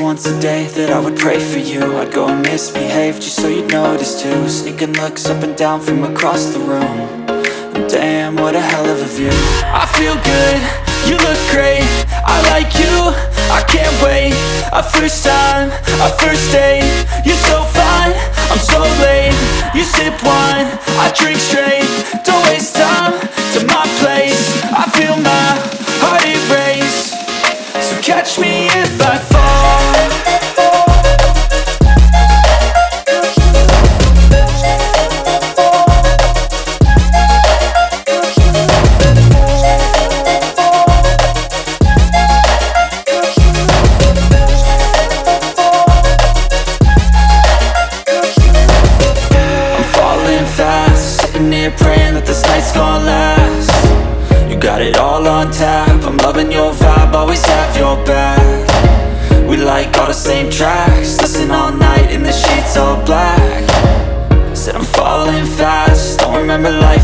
once a day that I would pray for you. I'd go and misbehave just so you'd notice too. Sneaking looks up and down from across the room. And damn, what a hell of a view. I feel good, you look great, I like you, I can't wait. A first time, a first date, you're so fine, I'm so late. You sip wine, I drink straight. Don't waste time to my place. I feel my heart erase. So catch me if I fall. Praying that this night's gonna last. You got it all on tap, I'm loving your vibe, always have your back. We like all the same tracks, listen all night in the sheets all black. Said I'm falling fast, don't remember life